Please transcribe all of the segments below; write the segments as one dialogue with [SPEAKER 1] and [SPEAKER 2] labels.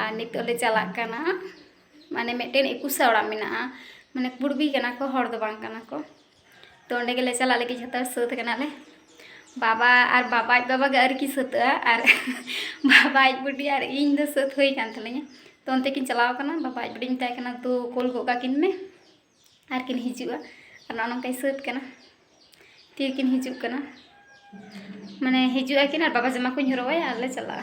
[SPEAKER 1] আর নিতলে চালাক কানা মানে মিটেन একুশে ওড়া মেনা মানে कुड़बी कना को हर दो बांग कना को तो अंडे गेले चला लगी झतर सत कनाले बाबा और बाबा बाबा गे आरकी सतआ और बाबा बुढ़ी और इन दो सत होई कान तलिया तो अंते किन चलाव कना बाबा बुढ़ी मिताय कना तो कोल गोगा किन में और किन हिजुआ और ननकाय सत कना ती किन हिजु कना माने हिजुआ किन और बाबा जमा को हरवाय और ले चला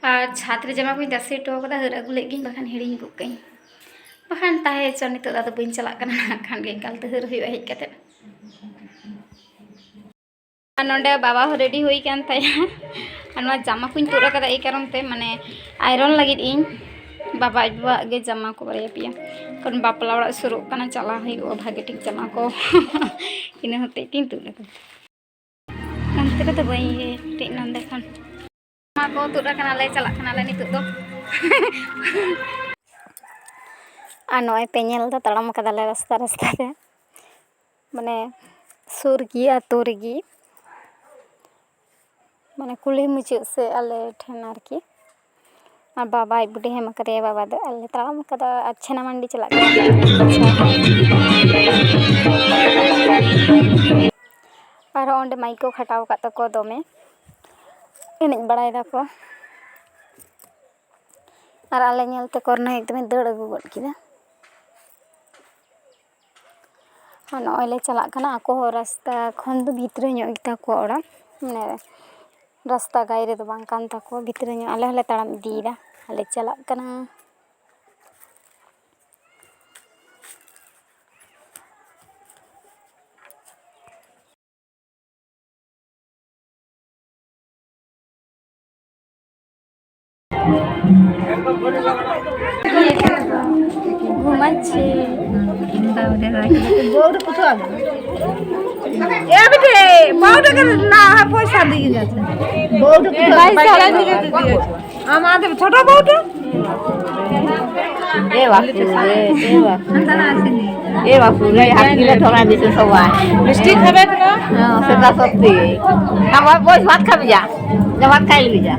[SPEAKER 1] और छात्र जमा को दसे टो कदा हर अगु लेगी बखान हिड़िंग को कई बखान ताहे च नितो दा तो बइन चला कना खान गे काल तो हर होय हेज कते नोंडे बाबा हो रेडी होई कान ताया और जामा को तुरा कदा ए कारण ते माने आयरन लगित इन बाबा बुआ गे जामा को बारे पिया कन बापला ओड़ा सुरु कना चला हुई भागे ठीक जामा को इन होते तीन तुरा अंते तो बई टे नंदे खान जामा को तुरा कना ले चला कना ले नितो दो आ नोय पे नेल दा तड़म कदा ले रास्ता रास्ता ते माने सुर की आतो रेगी माने कुली मुझे से अले ठेनार की और बाबा बुढ़ी हेम करे बाबा दे अले तड़म कदा अच्छे ना मंडी चला और ओंडे माइको खटाव का तको दोमे एनेज बड़ाय दाको और आले नेलते करना एकदम दड़ अगु गड किदा और नोले चला कना आको रास्ता खन दो भीतर ᱧᱚᱜ ᱜᱮᱛᱟ ᱠᱚ ᱚᱲᱟᱜ माने रास्ता गायरे दो बांग कान ताको भीतर ᱧᱚᱜ आले हले तड़म इदीदा आले चला कना घुमाच्छे इंदा उदे बोर कुतो आलो ए बेटे बहुत कर ना है पैसा दी जाते बहुत पैसा दी जाते আমাদের ছোট বউটা এ বাপু সন্তান আসেনি এ বাপু রে হাত গিলে ধরা দিছে সবাই মিষ্টি খাবে তো হ্যাঁ সেটা সত্যি আমার বস ভাত খাবি যা যা ভাত খাই লিবি যা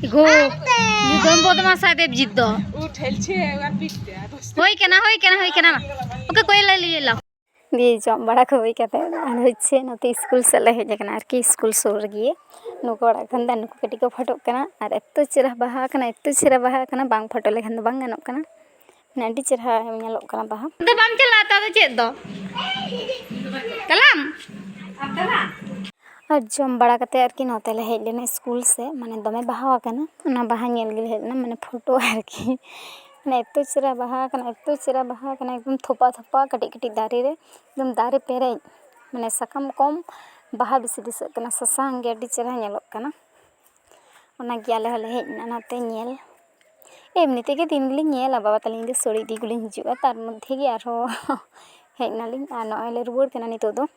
[SPEAKER 1] गो निदम बदमाश आते जिद दो उठलछे और पिटते होई केना ओके कोई ले लिए ला दिए जम बड़ा को होई कते होइछे नते स्कूल से ले हेज कना आरकी स्कूल सोर गिए नुको ओड़ा खंदा नुको कटी को फटो कना और एत्तो चेहरा बहा कना बांग फटो लेखन दो बांग गानोक कना नाडी चेहरा नेलोक कना बहा दो बाम चलाता दो चेद दो तलाम और जम बड़ा कते आरकी नते ले हेज लेना स्कूल से माने दमे बहावा कना ना बहा नेल गे हेज ना माने फोटो आरकी माने एत्तो चेहरा बहा कना एकदम थोपा थोपा कटी कटी दारे रे एकदम दारे पेरे माने सकम कम बहा बिसि दिस कना ससांग गे आडी चेहरा नेलोक कना ओना गे आले हले हेज ना नाते नेल एमनी तेगे दिन गिली नेला बाबा तलिन दे सोड़ी दी गुलिन हिजुआ तार मध्य गे आरो हेज नालिन आ नले रुवार कना नितो दो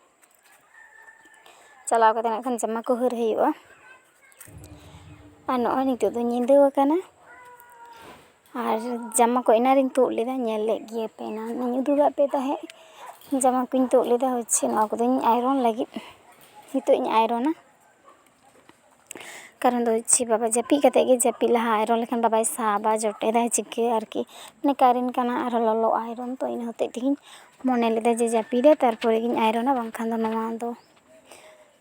[SPEAKER 1] चलाव कते नाखन जमा को हर हुआ और नय नितो दो निंदो कना और जमा को इनारिन तो लेदा नेल ले गे पेना निउ दुगा पे ताहे जमा को तो लेदा होच्छे ना को आयरन लगी नितो इन आयरना कारण दो होच्छे बाबा जपी कते गे जपी लहा आयरन लेखन बाबा साबा जटे दा चिके आरकी ने कारिन कना आरो ललो आयरन तो इन होते तिन मने लेदा जे जपी दे तारपरे गिन आयरना बांखान दो नवा दो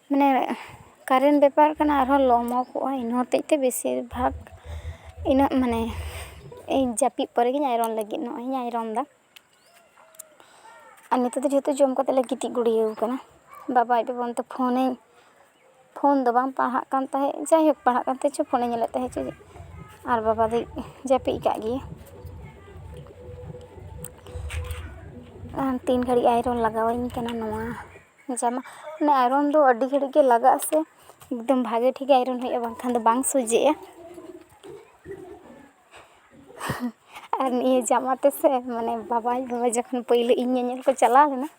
[SPEAKER 1] माने कारेंट बेपार कना आरो लमो को इन होते ते बेसिर भाग इन माने ए जापी परे गिन आयरन लगी नो इन आयरन दा और नितो तो जतो जम कते ले गिति गुड़ियो कना बाबा आइ बाबा तो फोन दो बांग पढ़ा कान ताहे जाय होक पढ़ा कान ते छ फोन नेले ताहे छ और बाबा दे जापी का गे तीन घड़ी आयरन लगावाइन कना नवा जामा ने आयरन दो अड्डी घड़ी के लगा से एकदम भागे ठीक आयरन होया बांखान दो बांग सुजे और ये जामाते से माने बाबा जखन पहिले इन नेल को चला लेना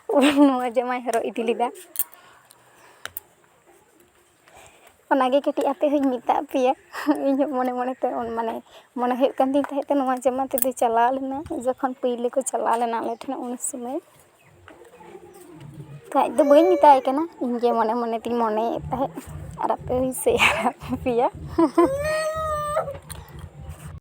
[SPEAKER 1] नुआ जमा हरो इदी लिदा ᱚᱱᱟᱜᱮ ᱠᱟᱹᱴᱤᱡ ᱟᱯᱮ ᱦᱚᱧ ᱢᱮᱛᱟᱜ ᱯᱮᱭᱟ ᱤᱧᱦᱚᱸ ᱢᱚᱱᱮ ᱢᱚᱱᱮᱛᱮ ᱢᱟᱱᱮ ᱢᱚᱱᱮ ᱦᱩᱭᱩᱜ ᱠᱟᱱ ᱛᱤᱧ ᱛᱟᱦᱮᱸᱫ ᱱᱚᱣᱟ ᱡᱟᱢᱟ ᱛᱮᱫᱚ ᱪᱟᱞᱟᱣ ᱞᱮᱱᱟ ᱡᱚᱠᱷᱚᱱ ᱯᱳᱭᱞᱳ ᱠᱚ ᱪᱟᱞᱟᱣ ᱞᱮᱱᱟ ᱟᱞᱮ ᱴᱷᱮᱱ ᱩᱱ ᱥᱚᱢᱚᱭ ᱠᱷᱟᱡ ᱫᱚ ᱵᱟᱹᱧ ᱢᱮᱛᱟᱭ ᱠᱟᱱᱟ ᱤᱧᱜᱮ ᱢᱚᱱᱮ ᱢᱚᱱᱮ ᱛᱤᱧ ᱢᱚᱱᱮᱭᱮᱫ ᱛᱟᱦᱮᱸᱫ ᱟᱨ ᱟᱯᱮ ᱦᱚᱧ ᱥᱮᱭᱟᱨ ᱟᱯᱮᱭᱟ